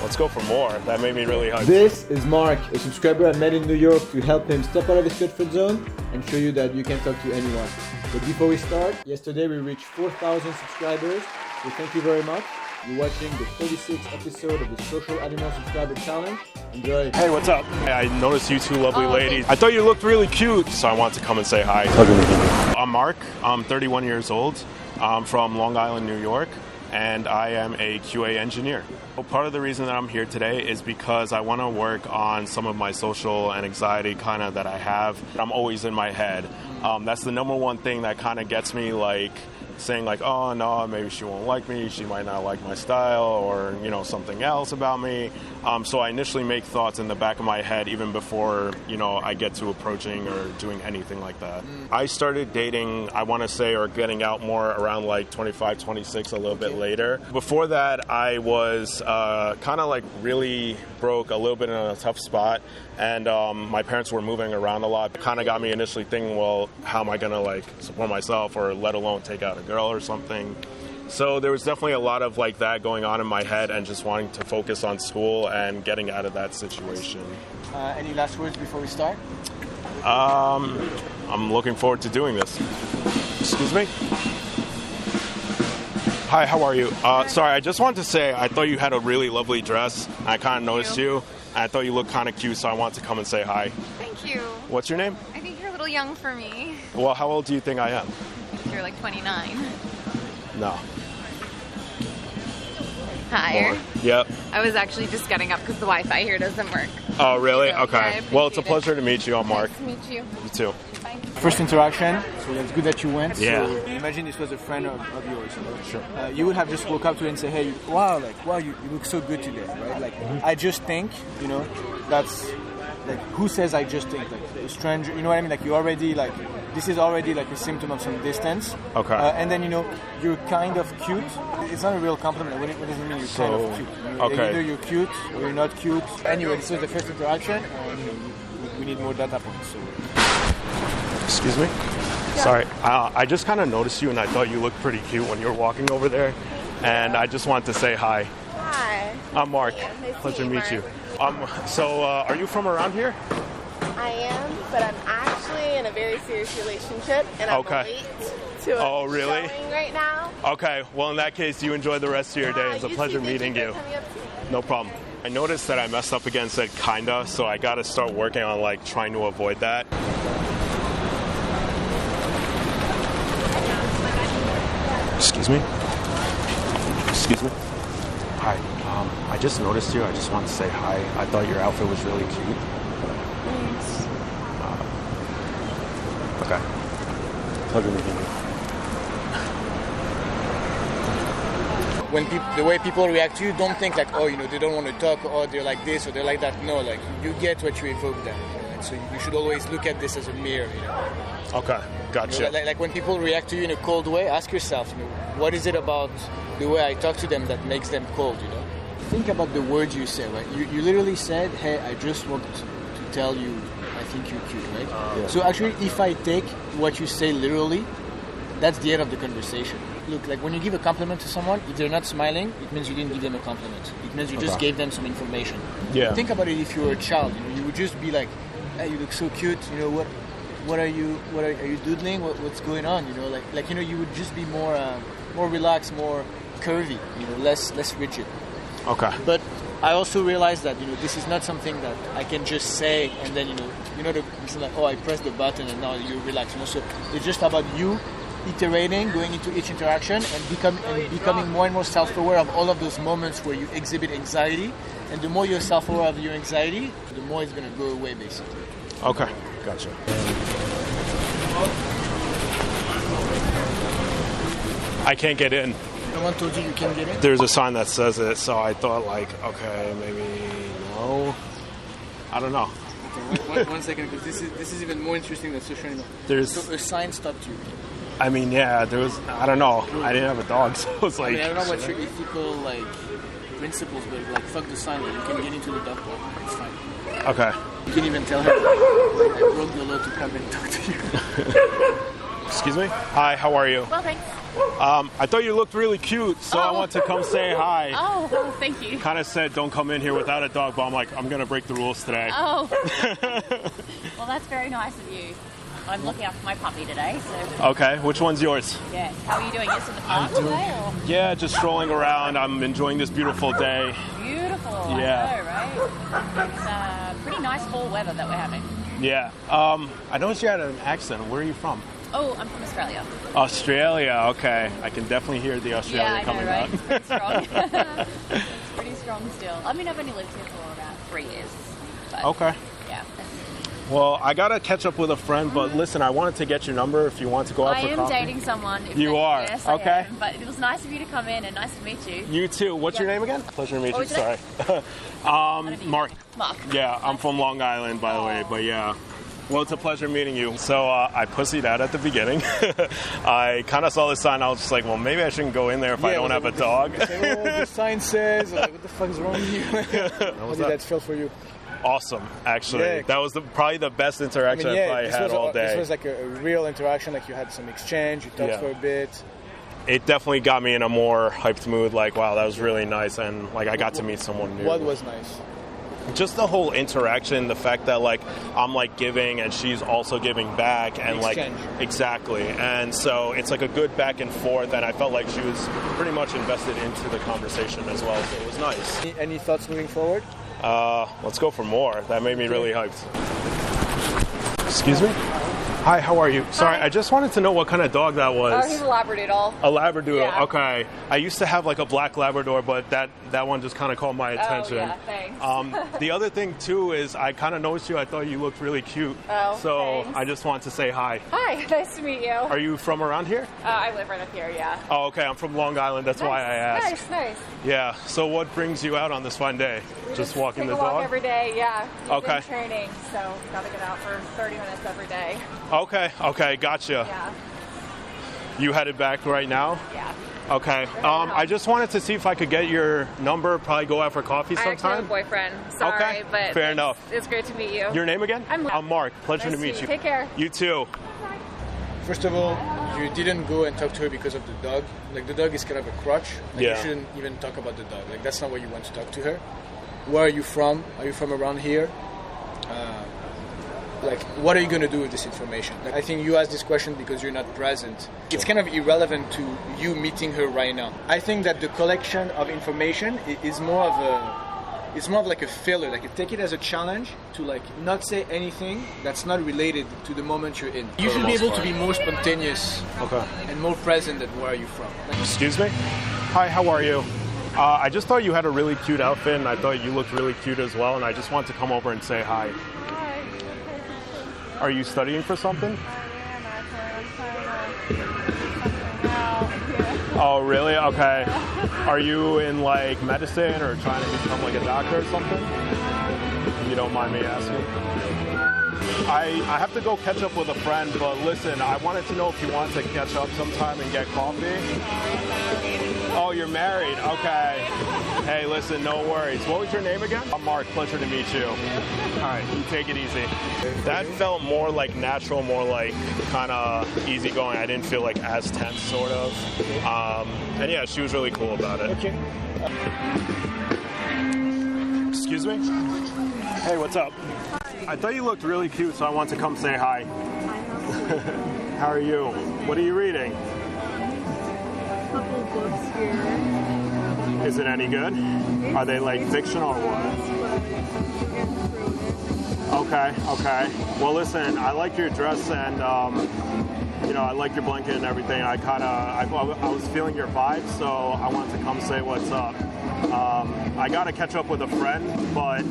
Let's go for more. That made me really hyped. This is Mark, a subscriber I met in New York to help him step out of his comfort zone and show you that you can talk to anyone. But before we start, yesterday we reached 4,000 subscribers, so thank you very much. You're watching the 36th episode of the Social Animal Subscriber Challenge. Enjoy. Hey, what's up? Hey, I noticed you two lovely ladies. I thought you looked really cute, so I wanted to come and say hi. I'm Mark. I'm 31 years old. I'm from Long Island, New York, and I am a QA engineer. Well, part of the reason that I'm here today is because I want to work on some of my social and anxiety kind of that I have. I'm always in my head. That's the number one thing that kind of gets me saying oh no, maybe she won't like me, she might not like my style, or something else about me. So I initially make thoughts in the back of my head even before I get to approaching or doing anything like that. I started dating, I want to say, or getting out more around 25, 26, a little bit later. Before that, I was kind of really broke, a little bit in a tough spot, and my parents were moving around a lot. It kind of got me initially thinking, well, how am I going to support myself, or let alone take out a girl or something? So there was definitely a lot of that going on in my head, and just wanting to focus on school and getting out of that situation. Any last words before we start? I'm looking forward to doing this. Excuse me? Hi, how are you? Sorry, I just wanted to say I thought you had a really lovely dress. I kind of noticed you. And I thought you looked kind of cute, so I wanted to come and say hi. Thank you. What's your name? I think you're a little young for me. Well, how old do you think I am? You're 29. No. Hi. More. Yep. I was actually just getting up because the Wi-Fi here doesn't work. Oh, really? Yeah, Okay. Well, it's a pleasure to meet you. I'm Mark. Nice to meet you. You too. Bye. First interaction, so it's good that you went. Yeah. So imagine this was a friend of yours. Sure. You would have just woke up to it and say, hey, wow, you look so good today, right? I just think, that's, who says I just think? A stranger, you know what I mean? You already, this is already a symptom of some distance. Okay. And then, you're kind of cute. It's not a real compliment. What does it mean you're kind of cute? Okay. Either you're cute or you're not cute. Anyway, this was the first interaction, and we need more data points. So. Excuse me? Yeah. Sorry, I just kind of noticed you, and I thought you looked pretty cute when you were walking over there, and I just wanted to say hi. Hi. I'm Mark. Nice Pleasure to meet you. Mark. So are you from around here? I am, but I'm actually in a very serious relationship, and I'm late to a showing right now. Okay, well, in that case, you enjoy the rest of your day. It's a pleasure meeting you. No problem. I noticed that I messed up again, said kinda, so I got to start working on trying to avoid that. Excuse me? Excuse me? Hi. I just noticed you. I just wanted to say hi. I thought your outfit was really cute. Thanks. Okay. Pleasure meeting you. When the way people react to you, don't think they don't want to talk, or they're like this or they're like that. No, you get what you evoke them. And so you should always look at this as a mirror. Okay, gotcha. When people react to you in a cold way, ask yourself, what is it about the way I talk to them that makes them cold? Think about the words you say, right? You literally said, hey, I just want to tell you I think you're cute, right? Yeah. So actually, if I take what you say literally, that's the end of the conversation. Look, when you give a compliment to someone, if they're not smiling, it means you didn't give them a compliment. It means you just gave them some information. Yeah. Think about it if you were a child. You would just be like, hey, you look so cute. What are you doodling? What's going on? You would just be more relaxed, more curvy, less rigid. Okay. But I also realized that this is not something that I can just say and then it's like, oh, I pressed the button and now you relax. So it's just about you iterating, going into each interaction, and becoming more and more self-aware of all of those moments where you exhibit anxiety. And the more you're self-aware of your anxiety, the more it's going to go away, basically. Okay, gotcha. I can't get in. Someone told you can't get in? There's a sign that says it, so I thought okay, maybe no. I don't know. Okay, one second, because this is even more interesting than social anymore. So a sign stopped you. I mean, yeah, there was, I don't know. I didn't have a dog, so it was I don't know what your ethical, principles, but, fuck the sign. You can get into the dog park. It's fine. Okay. You can even tell her, I broke the law to come and talk to you. Excuse me? Hi, how are you? Well, thanks. I thought you looked really cute, so I want to come say hi. Oh, well, thank you. Kind of said don't come in here without a dog, but I'm like, I'm going to break the rules today. Oh. Well, that's very nice of you. I'm looking after my puppy today, so... Okay, which one's yours? Yeah. How are you doing? Just in the park today, or...? Yeah, just strolling around. I'm enjoying this beautiful day. Beautiful. Yeah. I know, right? It's pretty nice fall weather that we're having. Yeah. I noticed you had an accent. Where are you from? Oh, I'm from Australia. Australia, okay. I can definitely hear the Australia coming right? out. It's pretty strong. It's pretty strong still. I mean, I've only lived here for about 3 years. But, Okay. yeah. Well, I got to catch up with a friend, but listen, I wanted to get your number if you want to go out I for am coffee. dating someone. You are? Yes, Okay. I am. But it was nice of you to come in and nice to meet you. You too. What's your Yeah. name again? Pleasure to meet What you. was Sorry. Mark. Mark. Yeah, I'm from Long Island, by the way, but yeah. Well, it's a pleasure meeting you. So I pussied out at the beginning. I kind of saw the sign. I was just like, well, maybe I shouldn't go in there if I don't have a dog. The sign says, like, what the fuck is wrong with you? How did that feel for you? Awesome, actually. Yeah. That was probably the best interaction I probably had all day. This was like a real interaction, like you had some exchange, you talked for a bit. It definitely got me in a more hyped mood, like, wow, that was really nice, and like I got to meet someone new. What was nice? Just the whole interaction, the fact that like I'm like giving and she's also giving back, and like exactly, and so it's like a good back and forth, and I felt like she was pretty much invested into the conversation as well, so it was nice. Any thoughts moving forward? Let's go for more. That made me really hyped. Excuse me? Hi, how are you? Sorry, I just wanted to know what kind of dog that was. Oh, he's a Labradoodle. A Labradoodle, Yeah. Okay. I used to have like a black Labrador, but that one just kind of caught my attention. Oh, yeah, thanks. The other thing too is I kind of noticed you. I thought you looked really cute. Oh, so thanks. I just wanted to say hi. Hi, nice to meet you. Are you from around here? I live right up here, yeah. Oh, okay. I'm from Long Island. That's why I asked. Nice. Yeah. So what brings you out on this fine day? Just walking Take the a walk dog? every day, yeah. He's Okay. in training, so gotta get out for 30 minutes every day. Okay. Gotcha. Yeah. You headed back right now? Yeah. Okay. I just wanted to see if I could get your number, probably go out for coffee I actually have sometime. a boyfriend. Sorry, Okay, but fair enough. It's great to meet you. Your name again? I'm Mark. Pleasure Nice to meet you. Take care. You too. First of all, you didn't go and talk to her because of the dog. Like, the dog is kind of a crutch. Like, Yeah. you shouldn't even talk about the dog. Like, that's not what you want to talk to her. Where are you from? Are you from around here? Like, what are you going to do with this information? Like, I think you asked this question because you're not present. It's kind of irrelevant to you meeting her right now. I think that the collection of information is more of like a filler. Like, take it as a challenge to like not say anything that's not related to the moment you're in. You should be able to be more spontaneous and more present than where are you from. Like, Excuse me? Hi, how are you? I just thought you had a really cute outfit, and I thought you looked really cute as well, and I just wanted to come over and say hi. Are you studying for something? Oh, really? Okay. Are you in like medicine or trying to become like a doctor or something? You don't mind me asking? I have to go catch up with a friend, but listen, I wanted to know if you want to catch up sometime and get coffee. Oh, you're married? Okay. Hey, listen, no worries. What was your name again? I'm Mark. Pleasure to meet you. All right, you take it easy. That felt more like natural, more like kind of easygoing. I didn't feel like as tense, sort of. And yeah, she was really cool about it. okay. Excuse me? Hey, what's up? I thought you looked really cute, so I want to come say hi. How are you? What are you reading? Couple books here. Is it any good? Are they like fiction or what? Okay. Well, listen, I like your dress and I like your blanket and everything. I was feeling your vibe, so I wanted to come say what's up. I gotta catch up with a friend, but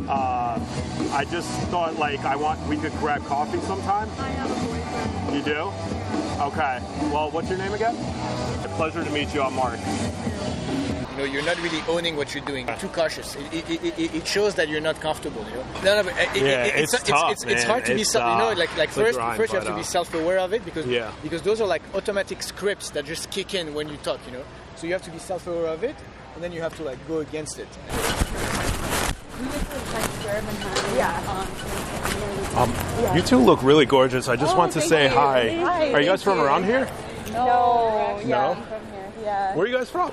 I just thought we could grab coffee sometime. I have a boyfriend. You do? Okay. Well, what's your name again? A pleasure to meet you. I'm Mark. You know, you're not really owning what you're doing. You're too cautious. It shows that you're not comfortable. You know. It's tough, it's hard to be It's, first grind, you have to be self-aware of it because Yeah. because those are like automatic scripts that just kick in when you talk. You know, so you have to be self-aware of it, and then you have to like go against it. We went to the Times Square and Yeah. You two look really gorgeous. I just want to thank say you. hi. Hi, Are you guys thank from you. around here? No. No? from here. Yeah. Where are you guys from?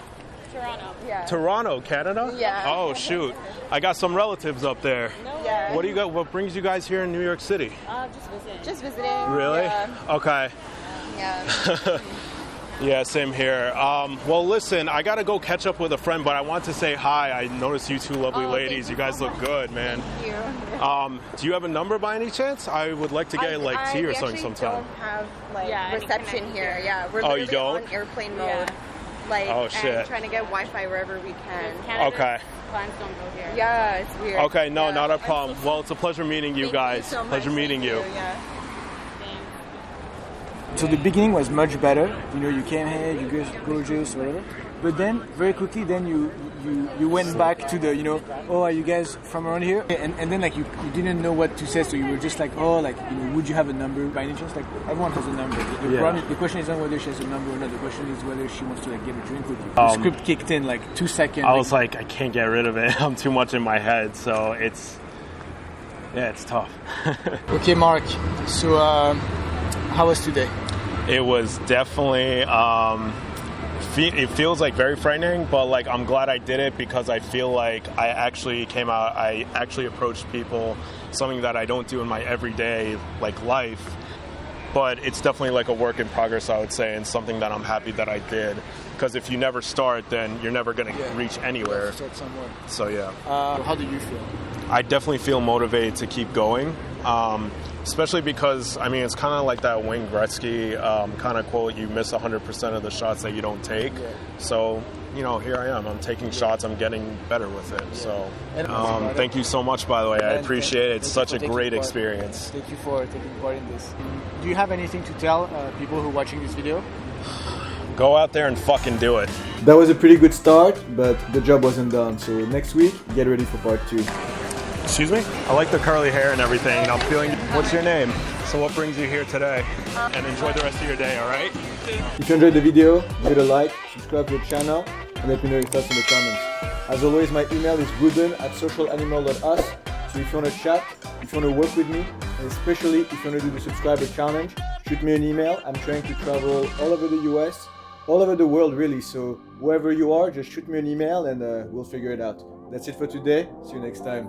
Toronto. Yeah. Toronto, Canada? Yeah. Oh shoot. I got some relatives up there. Yeah. What do you got? What brings you guys here in New York City? Just visiting. Just visiting. Really? Yeah. Okay. Yeah. Yeah, same here. Well, listen, I gotta go catch up with a friend, but I want to say hi. I noticed you two lovely ladies. You guys look good, man. Thank you. Do you have a number by any chance? I would like to get like tea or something sometime. We don't have like any reception connection here. here. Yeah, we're Oh, you literally don't? on airplane mode. Yeah. Like, Oh, shit. and trying to get Wi-Fi wherever we can. Canada's Okay. plans don't go here. Yeah, it's weird. Okay, no, Yeah. not a I'm so problem. Well, it's a pleasure meeting you Thank guys. so much. Pleasure meeting Thank you. Yeah. So the beginning was much better. You know, you came here, you guys gorgeous, whatever. But then very quickly, then you went back to the, you know, oh, are you guys from around here? And then like you didn't know what to say, so you were just like, oh, like, you know, would you have a number by any chance? Like everyone has a number. The question is not whether she has a number or not. The question is whether she wants to like get a drink with you. The script kicked in like 2 seconds. I was like, I can't get rid of it. I'm too much in my head, so it's tough. Okay, Mark. So how was today? It was definitely. It feels like very frightening, but like I'm glad I did it because I feel like I actually came out. I actually approached people, something that I don't do in my everyday like life. But it's definitely like a work in progress, I would say, and something that I'm happy that I did. Because if you never start, then you're never going to reach anywhere. Start somewhere. So yeah. How do you feel? I definitely feel motivated to keep going, especially because, I mean, it's kind of like that Wayne Gretzky kind of quote, you miss 100% of the shots that you don't take. Yeah. So, you know, here I am. I'm taking shots. I'm getting better with it. So thank you so much, by the way. I appreciate it. It's such a great experience. Thank you for taking part in this. Do you have anything to tell people who are watching this video? Go out there and fucking do it. That was a pretty good start, but the job wasn't done. So next week, get ready for part 2. Excuse me? I like the curly hair and everything, and I'm feeling... What's your name? So what brings you here today? And enjoy the rest of your day, all right? If you enjoyed the video, give it a like, subscribe to the channel, and let me know your thoughts in the comments. As always, my email is ruben@socialanimal.us. So if you want to chat, if you want to work with me, and especially if you want to do the subscriber challenge, shoot me an email. I'm trying to travel all over the US, all over the world really. So wherever you are, just shoot me an email and we'll figure it out. That's it for today. See you next time.